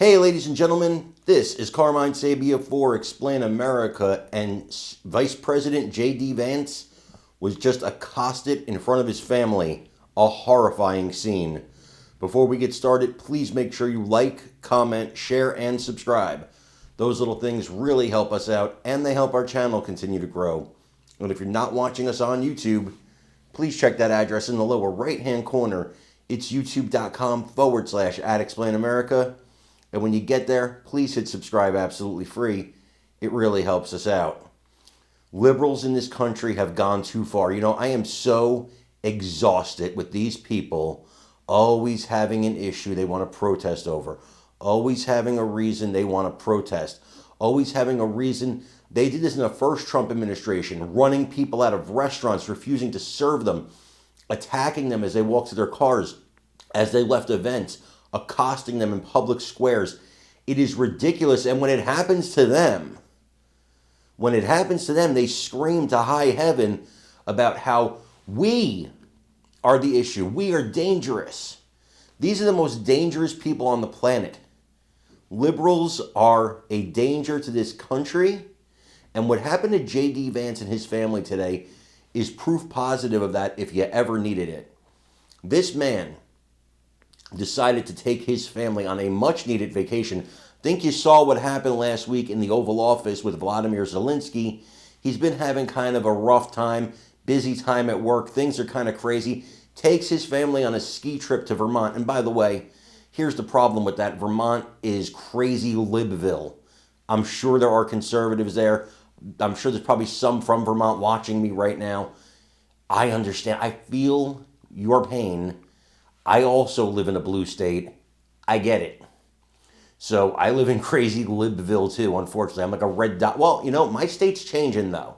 Hey, ladies and gentlemen, this is Carmine Sabia for Explain America, and Vice President J.D. Vance was just accosted in front of his family. A horrifying scene. Before we get started, please make sure you like, comment, share, and subscribe. Those little things really help us out, and they help our channel continue to grow. And if you're not watching us on YouTube, please check that address in the lower right-hand corner. It's youtube.com/@ExplainAmerica. And when you get there, please hit subscribe absolutely free. It really helps us out. Liberals in this country have gone too far. You know, I am so exhausted with these people always having an issue they want to protest over. Always having a reason they want to protest. Always having a reason. They did this in the first Trump administration, running people out of restaurants, refusing to serve them, attacking them as they walked to their cars, as they left events, accosting them in public squares. It is ridiculous. And when it happens to them, they scream to high heaven about how we are the issue. We are dangerous. These are the most dangerous people on the planet. Liberals are a danger to this country. And what happened to J.D. Vance and his family today is proof positive of that if you ever needed it. This man decided to take his family on a much-needed vacation. Think you saw what happened last week in the Oval Office with Vladimir Zelensky. He's been having kind of a rough time, busy time at work. Things are kind of crazy. Takes his family on a ski trip to Vermont. And by the way, here's the problem with that. Vermont is crazy Libville. I'm sure there are conservatives there. I'm sure there's probably some from Vermont watching me right now. I understand. I feel your pain. I also live in a blue state. I get it. So I live in crazy Libville too, unfortunately. I'm like a red dot. Well, you know, my state's changing though.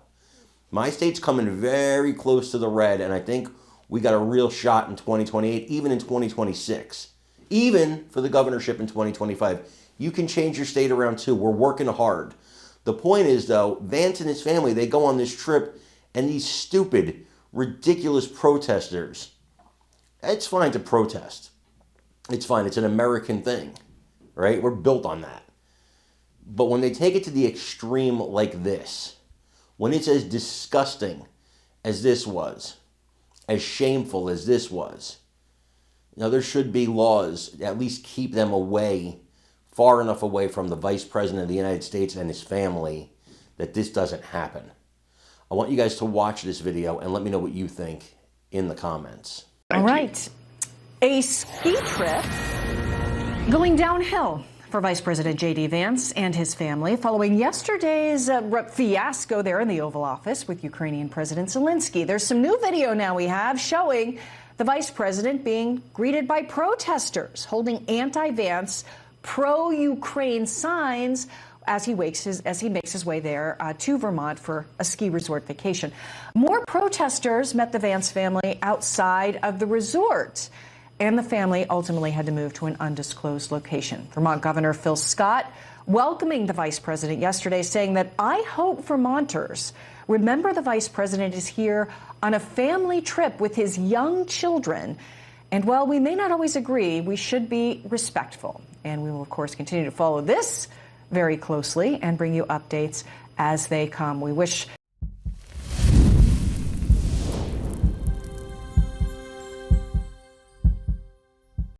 My state's coming very close to the red, and I think we got a real shot in 2028, even in 2026. Even for the governorship in 2025. You can change your state around too. We're working hard. The point is though, Vance and his family, they go on this trip, and these stupid, ridiculous protesters, it's fine to protest. It's fine. It's an American thing, right? We're built on that. But when they take it to the extreme like this, when it's as disgusting as this was, as shameful as this was, you know, there should be laws that at least keep them away, far enough away from the Vice President of the United States and his family, that this doesn't happen. I want you guys to watch this video and let me know what you think in the comments. All right. A ski trip going downhill for Vice President J.D. Vance and his family following yesterday's fiasco there in the Oval Office with Ukrainian President Zelensky. There's some new video now we have showing the Vice President being greeted by protesters holding anti-Vance, pro-Ukraine signs as he makes his way there to Vermont for a ski resort vacation. More protesters met the Vance family outside of the resort, and the family ultimately had to move to an undisclosed location. Vermont Governor Phil Scott welcoming the vice president yesterday, saying that I hope Vermonters remember the vice president is here on a family trip with his young children. And while we may not always agree, we should be respectful. And we will, of course, continue to follow this very closely and bring you updates as they come. We wish